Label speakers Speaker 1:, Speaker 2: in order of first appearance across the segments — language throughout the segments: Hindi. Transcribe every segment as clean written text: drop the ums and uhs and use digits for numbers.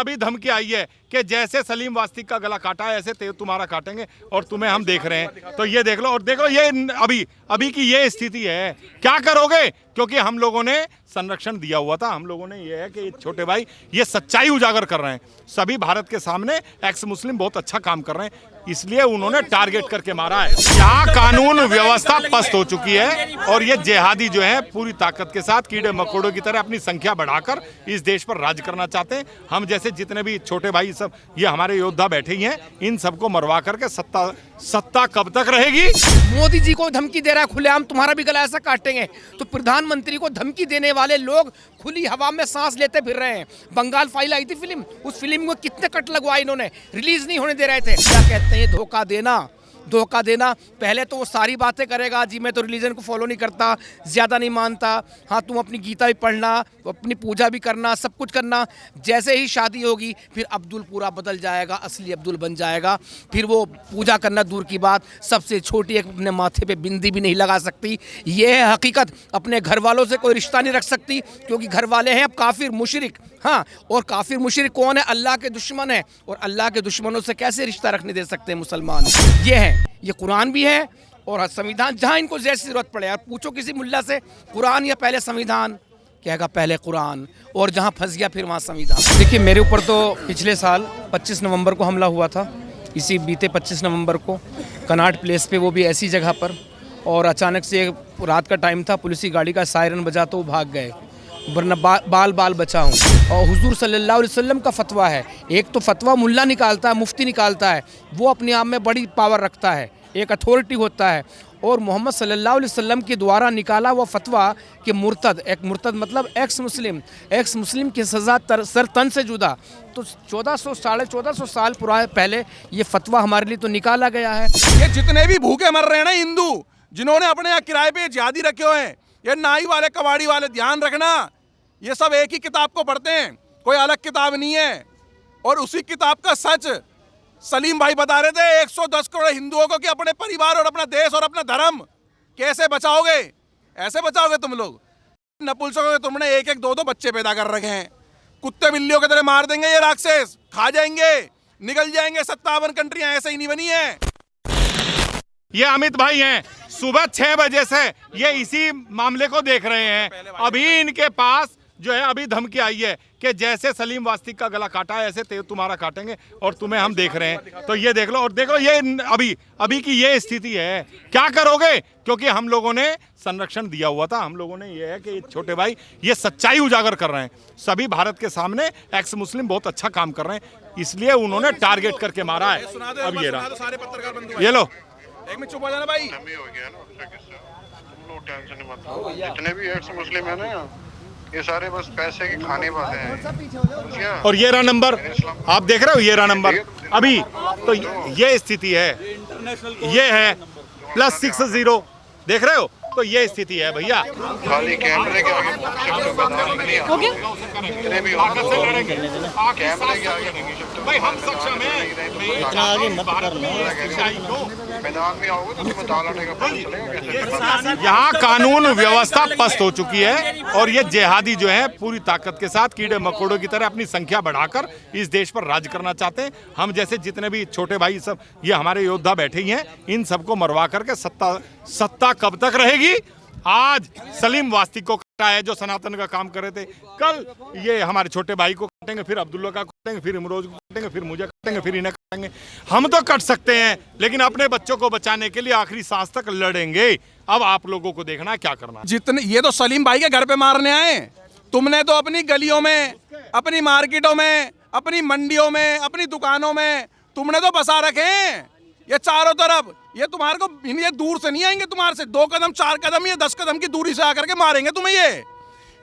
Speaker 1: अभी धमकी आई है कि जैसे सलीम वास्तिक का गला काटा है ऐसे तुम्हारा काटेंगे और तुम्हें हम देख रहे हैं। तो ये देख लो और देखो ये अभी की ये स्थिति है, क्या करोगे? क्योंकि हम लोगों ने संरक्षण दिया हुआ था। हम लोगों ने ये है कि छोटे भाई ये सच्चाई उजागर कर रहे हैं, सभी भारत के सामने एक्स मुस्लिम बहुत अच्छा काम कर रहे हैं, इसलिए उन्होंने टारगेट करके मारा है। यहाँ कानून व्यवस्था पस्त हो चुकी है और ये जिहादी जो है पूरी ताकत के साथ कीड़े मकोड़ों की तरह अपनी संख्या बढ़ाकर इस देश पर राज करना चाहते हैं। हम जैसे जितने भी छोटे भाई सब ये हमारे योद्धा बैठे ही हैं, इन सबको मरवा करके सत्ता कब तक रहेगी?
Speaker 2: मोदी जी को धमकी दे रहा है खुलेआम, तुम्हारा भी गला ऐसा काटेंगे। तो प्रधानमंत्री को धमकी देने वाले लोग खुली हवा में सांस लेते फिर रहे हैं। बंगाल फाइल आई थी फिल्म, उस फिल्म को कितने कट लगवाए इन्होंने, रिलीज नहीं होने दे रहे थे। क्या कहते हैं धोखा देना। पहले तो वो सारी बातें करेगा, जी मैं तो रिलीजन को फॉलो नहीं करता, ज़्यादा नहीं मानता, हाँ तुम अपनी गीता भी पढ़ना, अपनी पूजा भी करना, सब कुछ करना। जैसे ही शादी होगी फिर अब्दुल पूरा बदल जाएगा, असली अब्दुल बन जाएगा। फिर वो पूजा करना दूर की बात, सबसे छोटी एक अपने माथे पे बिंदी भी नहीं लगा सकती। ये है हकीकत। अपने घर वालों से कोई रिश्ता नहीं रख सकती क्योंकि घर वाले हैं अब काफिर मुशरिक। हाँ, और काफिर मुशरिक कौन है? अल्लाह के दुश्मन है, और अल्लाह के दुश्मनों से कैसे रिश्ता रखने दे सकते हैं मुसलमान? ये है, ये कुरान भी है और संविधान, जहाँ इनको जैसी जरूरत पड़े। यार पूछो किसी मुल्ला से कुरान या पहले संविधान, कहेगा पहले कुरान, और जहाँ फंस गया फिर वहाँ संविधान। देखिए मेरे ऊपर तो पिछले साल 25 नवंबर को हमला हुआ था, इसी बीते 25 नवंबर को कनाट प्लेस पे, वो भी ऐसी जगह पर, और अचानक से रात का टाइम था, पुलिस की गाड़ी का सायरन बजा तो वो भाग गए, वरना बाल बचा हूँ। और हुजूर सल्लल्लाहु अलैहि वसल्लम का फतवा है, एक तो फतवा मुल्ला निकालता है, मुफ्ती निकालता है, वो अपने आप में बड़ी पावर रखता है, एक अथॉरिटी होता है। और मोहम्मद सल्लल्लाहु अलैहि वसल्लम के द्वारा निकाला हुआ फतवा कि मुर्तद मतलब एक्स मुस्लिम की सज़ा सर तन से जुदा। तो 1400 साल पुराने पहले ये फतवा हमारे लिए तो निकाला गया है।
Speaker 3: ये जितने भी भूखे मर रहे हैं ना हिंदू, जिन्होंने अपने यहाँ किराए पे जिहादी रखे हुए हैं, ये नाई वाले कबाड़ी वाले, ध्यान रखना, ये सब एक ही किताब को पढ़ते हैं, कोई अलग किताब नहीं है। और उसी किताब का सच सलीम भाई बता रहे थे 110 करोड़ हिंदुओं को कि अपने परिवार और अपना देश और अपना धर्म कैसे बचाओगे। ऐसे बचाओगे तुम लोग? नपुंसकों के तुमने एक दो बच्चे पैदा कर रखे हैं, कुत्ते बिल्लियों की तरह मार देंगे ये राक्षस, खा जाएंगे, निकल जाएंगे। 57 कंट्रियां ऐसे ही नहीं बनी है।
Speaker 1: ये अमित भाई हैं, सुबह 6 बजे से ये इसी मामले को देख रहे हैं। अभी इनके पास जो है अभी धमकी आई है कि जैसे सलीम वास्तिक का गला काटा है ऐसे तुम्हारा काटेंगे और तुम्हें हम देख रहे हैं। तो ये देख लो और देखो ये अभी की ये स्थिति है, क्या करोगे? क्योंकि हम लोगों ने संरक्षण दिया हुआ था। हम लोगों ने ये है कि छोटे भाई ये सच्चाई उजागर कर रहे हैं, सभी भारत के सामने एक्स मुस्लिम बहुत अच्छा काम कर रहे हैं, इसलिए उन्होंने टारगेट करके मारा है। अब ये रहा, ये लो,
Speaker 3: एक में चुप हो जाना भाई।
Speaker 4: जितने भी एक्स मुस्लिम है ना, ये सारे बस पैसे के खाने वाले हैं।
Speaker 1: और ये रहा नंबर, आप देख रहे हो, ये रहा नंबर अभी। तो ये स्थिति है, ये है +60, देख रहे हो? तो ये स्थिति है भैया।
Speaker 4: खाली कैमरे के आगे जितने भी कैमरे के आगे
Speaker 1: भाई हम सक्षम हैं,
Speaker 4: मैदान में आओगे तो तुम्हें दालाने का।
Speaker 1: यहाँ कानून व्यवस्था पस्त हो चुकी है और ये जिहादी जो है पूरी ताकत के साथ कीड़े मकोड़ों की तरह अपनी संख्या बढ़ाकर इस देश पर राज करना चाहते हैं। हम जैसे जितने भी छोटे भाई सब ये हमारे योद्धा बैठे ही हैं, इन सबको मरवा करके सत्ता कब तक रहेगी? आज सलीम वास्तिक को काटा है जो सनातन का काम कर रहे थे, कल ये हमारे छोटे भाई को काटेंगे, फिर अब्दुल्ला का काटेंगे, फिर इमरोज को काटेंगे, फिर मुझे काटेंगे, फिर इन्हें काटेंगे। हम तो कट सकते हैं लेकिन अपने बच्चों को बचाने के लिए आखिरी सांस तक लड़ेंगे। अब आप लोगों को देखना है क्या करना।
Speaker 3: जितने ये तो सलीम भाई के घर पे मारने आए, तुमने तो अपनी गलियों में, अपनी मार्केटों में, अपनी मंडियों में, अपनी दुकानों में तुमने तो बसा रखे हैं ये चारों तरफ। ये तुम्हारे को, ये दूर से नहीं आएंगे, तुम्हारे से 2 कदम 4 कदम, ये 10 कदम की दूरी से आकर के मारेंगे तुम्हें।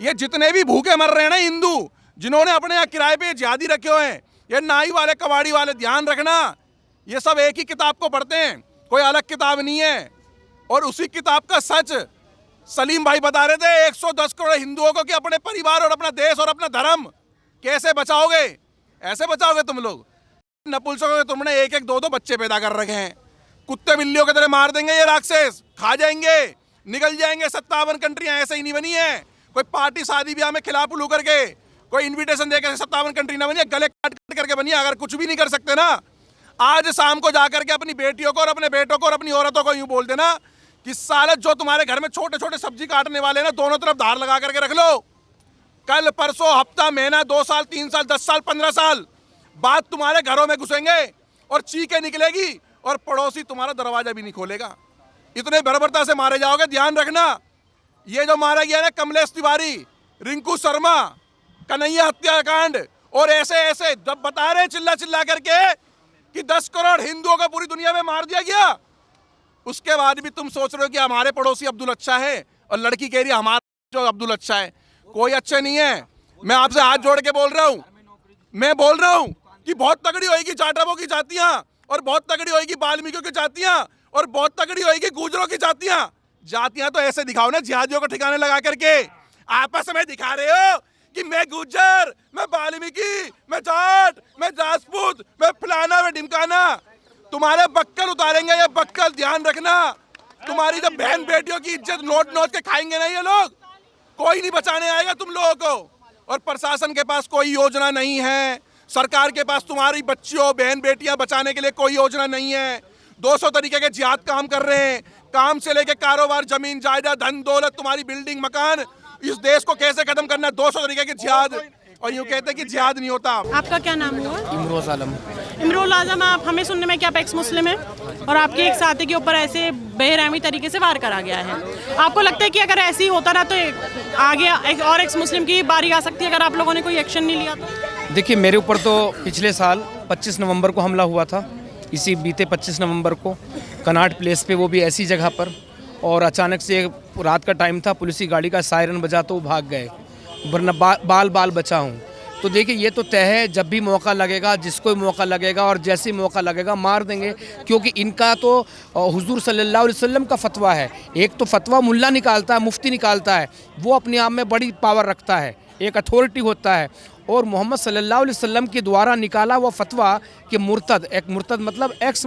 Speaker 3: ये जितने भी भूखे मर रहे हैं ना हिंदू, जिन्होंने अपने यहाँ किराए पे जिहादी रखे हुए हैं, ये नाई वाले कबाड़ी वाले, ध्यान रखना, ये सब एक ही किताब को पढ़ते हैं, कोई अलग किताब नहीं है। और उसी किताब का सच सलीम भाई बता रहे थे 110 करोड़ हिंदुओं को कि अपने परिवार और अपना देश और अपना धर्म कैसे बचाओगे। ऐसे बचाओगे तुम लोग? नपुंसकों के तुमने एक दो बच्चे पैदा कर रखे हैं, कुत्ते बिल्लियों की तरह मार देंगे ये राक्षस, खा जाएंगे, निकल जाएंगे। 57 कंट्रियां ऐसे ही नहीं बनी है। कोई पार्टी शादी ब्याह में खिला पुलू करके कोई इनविटेशन देकर 57 कंट्री ना बनिए, गले काट काट करके बनिए। अगर कुछ भी नहीं कर सकते ना, आज शाम को जाकर के अपनी बेटियों को और अपने बेटों को और अपनी औरतों को यूं बोल देना कि साले जो तुम्हारे घर में छोटे छोटे सब्जी काटने वाले ना, दोनों तरफ धार लगा करके रख लो। कल परसों हफ्ता महीना 2 साल 3 साल 10 साल 15 साल बाद तुम्हारे घरों में घुसेंगे और चीखें निकलेगी और पड़ोसी तुम्हारा दरवाजा भी नहीं खोलेगा। इतने बर्बरता से मारे जाओगे। ध्यान रखना, ये जो मारा गया ना कमलेश तिवारी, रिंकू शर्मा, कन्हैया हत्याकांड और ऐसे ऐसे जब बता रहे चिल्ला चिल्ला करके कि 10 करोड़ हिंदुओं को पूरी दुनिया में मार दिया गया, उसके बाद भी तुम सोच रहे हो कि हमारे पड़ोसी अब्दुल अच्छा है और लड़की कह रही है हमारा जो अब्दुल अच्छा है। कोई अच्छे नहीं है। मैं आपसे हाथ जोड़ के बोल रहा हूं, मैं बोल रहा हूं कि बहुत तगड़ी होगी जाटवों की जातियां और बहुत तगड़ी होगी वाल्मीकियों की जातियां और बहुत तगड़ी होगी गुजरों की जातियां। जातियां तो ऐसे दिखाओ ना, जिहादियों को ठिकाने लगा करके आपस में दिखा रहे हो कि मैं गुज्जर, मैं वाल्मीकि, मैं जाट, मैं राजपूत, मैं फलाना, मैं ढिमकाना। तुम्हारे बक्कल उतारेंगे ये बक्कल, ध्यान रखना। तुम्हारी जब बहन बेटियों की इज्जत नोट नोट के खाएंगे ना ये लोग, कोई नहीं बचाने आएगा तुम लोगों को। और प्रशासन के पास कोई योजना नहीं है, सरकार के पास तुम्हारी बच्चियों बहन बेटियां बचाने के लिए कोई योजना नहीं है। 200 तरीके के जिहाद काम कर रहे हैं, काम से लेके कारोबार, जमीन जायदाद, धन दौलत, तुम्हारी बिल्डिंग मकान, इस देश को कैसे खत्म करना है, 200 तरीके के जिहाद। और यूं कहते हैं कि जिहाद नहीं होता।
Speaker 5: आपका क्या नाम हुआ?
Speaker 2: इमरोज आलम।
Speaker 5: इमरोल आजम, आप हमें सुनने में कि आप एक्स मुस्लिम हैं और आपके एक साथी के ऊपर ऐसे बेरहमी तरीके से वार करा गया है। आपको लगता है कि अगर ऐसे ही होता रहा तो आगे एक और एक्स मुस्लिम की बारी आ सकती है अगर आप लोगों ने कोई एक्शन नहीं लिया तो?
Speaker 2: देखिए, मेरे ऊपर तो पिछले साल 25 नवंबर को हमला हुआ था। इसी बीते 25 नवंबर को कनाट प्लेस पे, वो भी ऐसी जगह पर, और अचानक से रात का टाइम था, पुलिस की गाड़ी का सायरन बजा तो वो भाग गए, वरना बाल बाल बचा हूँ। तो देखिए, ये तो तय है, जब भी मौका लगेगा, जिसको भी मौका लगेगा और जैसे ही मौका लगेगा मार देंगे। क्योंकि इनका तो हुजूर सल्लल्लाहु अलैहि वसल्लम का फतवा है। एक तो फतवा मुल्ला निकालता है, मुफ्ती निकालता है, वो अपने आप में बड़ी पावर रखता है, एक अथॉरिटी होता है। और मोहम्मद सल्लल्लाहु अलैहि वसल्लम के द्वारा निकाला हुआ फतवा कि मुर्तद, एक मुर्तद मतलब एक्स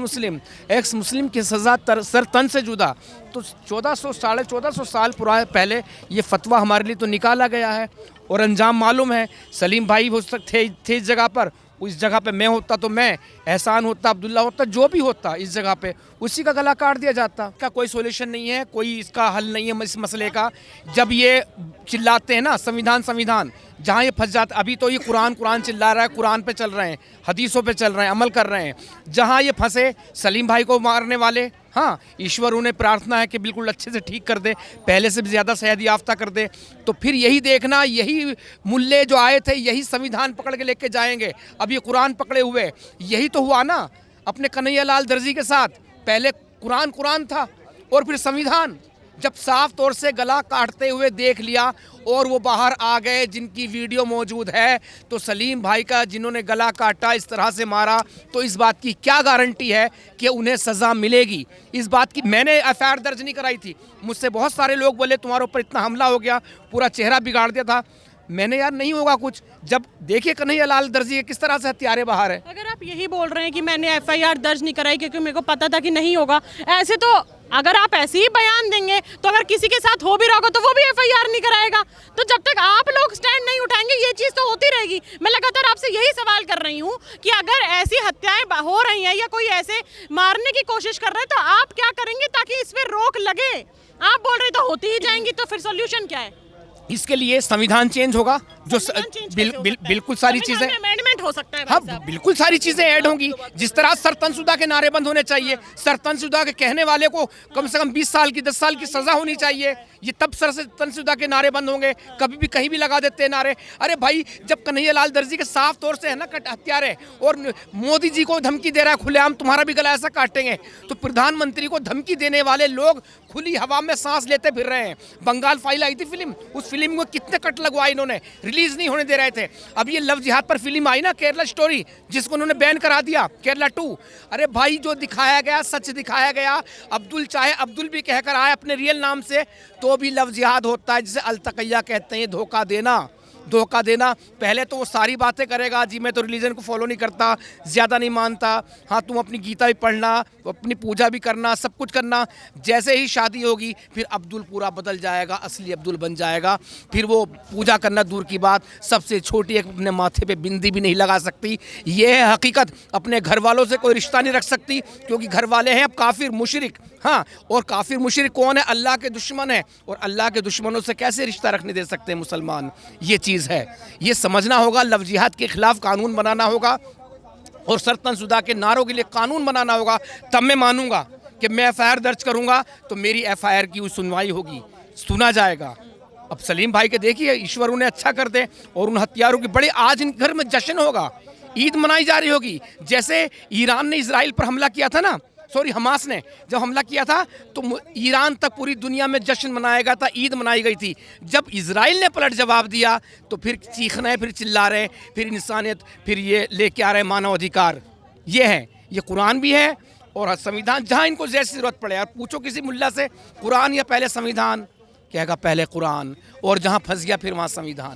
Speaker 2: मुस्लिम की सज़ा सर तन से जुदा। तो 1400 साल पहले ये फतवा हमारे लिए तो निकाला गया है और अंजाम मालूम है। सलीम भाई हो सकते थे इस जगह पर, उस जगह पे मैं होता तो मैं, एहसान होता, अब्दुल्ला होता, जो भी होता इस जगह पे, उसी का गला काट दिया जाता। का कोई सॉल्यूशन नहीं है, कोई इसका हल नहीं है इस मसले का। जब ये चिल्लाते हैं ना संविधान, जहाँ ये फंस जाता, अभी तो ये कुरान चिल्ला रहा है, कुरान पे चल रहे हैं, हदीसों पे चल रहे हैं, अमल कर रहे हैं। जहाँ ये फंसे सलीम भाई को मारने वाले, हाँ, ईश्वर उन्हें प्रार्थना है कि बिल्कुल अच्छे से ठीक कर दे, पहले से भी ज़्यादा सेहत याफ्ता कर दे। तो फिर यही देखना, यही मुल्ले जो आए थे यही संविधान पकड़ के लेके जाएंगे। अब ये कुरान पकड़े हुए, यही तो हुआ ना अपने कन्हैया लाल दर्जी के साथ। पहले कुरान था और फिर संविधान। जब साफ तौर से गला काटते हुए देख लिया और वो बाहर आ गए, जिनकी वीडियो मौजूद है, तो सलीम भाई का जिन्होंने गला काटा, इस तरह से मारा, तो इस बात की क्या गारंटी है कि उन्हें सज़ा मिलेगी? इस बात की मैंने एफआईआर दर्ज नहीं कराई थी। मुझसे बहुत सारे लोग बोले तुम्हारे ऊपर इतना हमला हो गया, पूरा चेहरा बिगाड़ दिया था। मैंने यार नहीं होगा कुछ। जब देखिए कन्हैया लाल दर्जी के किस तरह से हथियारे बाहर है।
Speaker 5: अगर आप यही बोल रहे हैं कि मैंने एफआईआर दर्ज नहीं कराई क्योंकि मेरे को पता था कि नहीं होगा, ऐसे तो अगर आप ऐसे ही बयान देंगे तो अगर किसी के साथ हो भी रहा होगा तो वो भी एफआईआर नहीं कराएगा। तो जब तक आप लोग स्टैंड नहीं उठाएंगे ये चीज़ तो होती रहेगी। मैं लगातार आपसे यही सवाल कर रही हूँ कि अगर ऐसी हत्याएं हो रही हैं या कोई ऐसे मारने की कोशिश कर रहे हैं तो आप क्या करेंगे ताकि इस पर रोक लगे? आप बोल रहे तो होती ही जाएंगी, तो फिर सोल्यूशन क्या है?
Speaker 2: इसके लिए संविधान चेंज होगा, जो बिल्कुल सारी चीजें
Speaker 5: अमेंडमेंट हो सकता है।
Speaker 2: हाँ, बिल्कुल सारी चीजें ऐड होंगी। जिस तरह सरतनसुदा के नारे बंद होने चाहिए, सरतनसुदा के कहने वाले को कम से कम 20 साल की 10 साल की सजा होनी चाहिए। ये तब सरतनसुदा के नारे बंद होंगे। कभी भी कहीं भी लगा देते हैं नारे। अरे भाई, जब कन्हैया लाल दर्जी के साफ तौर से है ना हत्यारे, और मोदी जी को धमकी दे रहा है खुलेआम तुम्हारा भी गला ऐसा काटेंगे, तो प्रधानमंत्री को धमकी देने वाले लोग खुली हवा में सांस लेते फिर रहे हैं। बंगाल फाइल आई थी फिल्म, उस फिल्म को कितने कट लगवाए इन्होंने, रिलीज नहीं होने दे रहे थे। अब ये लव जिहाद पर फिल्म आई ना, केरला स्टोरी, जिसको उन्होंने बैन करा दिया, केरला 2। अरे भाई, जो दिखाया गया सच दिखाया गया। अब्दुल चाहे अब्दुल भी कहकर आए अपने रियल नाम से, तो भी लव जिहाद होता है, जिसे अलतकैया कहते हैं, धोखा देना। धोखा देना। पहले तो वो सारी बातें करेगा, जी मैं तो रिलीजन को फॉलो नहीं करता, ज़्यादा नहीं मानता, हाँ तुम अपनी गीता भी पढ़ना, अपनी पूजा भी करना, सब कुछ करना। जैसे ही शादी होगी फिर अब्दुल पूरा बदल जाएगा, असली अब्दुल बन जाएगा। फिर वो पूजा करना दूर की बात, सबसे छोटी एक अपने माथे पे बिंदी भी नहीं लगा सकती। ये है हकीकत। अपने घर वालों से कोई रिश्ता नहीं रख सकती, क्योंकि घर वाले हैं अब काफिर मुशरिक। हाँ, और काफिर मुशरिक कौन है? अल्लाह के दुश्मन है, और अल्लाह के दुश्मनों से कैसे रिश्ता रखने दे सकते हैं मुसलमान? ये चीज़ है, ये समझना होगा। लव जिहाद के खिलाफ कानून बनाना होगा, और सरतनशुदा के नारों के लिए कानून बनाना होगा। तब मैं मानूंगा कि मैं एफआईआर दर्ज करूंगा तो मेरी एफआईआर की सुनवाई होगी, सुना जाएगा। अब सलीम भाई के देखिए, ईश्वर उन्हें अच्छा कर दे, और उन हत्यारों की बड़े आज इन घर में जश्न होगा, ईद मनाई जा रही होगी। जैसे ईरान ने इजराइल पर हमला किया था ना, सॉरी हमास ने जब हमला किया था, तो ईरान तक पूरी दुनिया में जश्न मनाया गया था, ईद मनाई गई थी। जब इजराइल ने पलट जवाब दिया तो फिर चीखना है, फिर चिल्ला रहे, फिर इंसानियत, फिर ये लेके आ रहे मानव अधिकार। ये है, ये कुरान भी है और संविधान। जहाँ इनको जैसी ज़रूरत पड़े, यार पूछो किसी मुल्ला से कुरान या पहले संविधान, कहेगा पहले कुरान, और जहाँ फंस गया फिर वहाँ संविधान।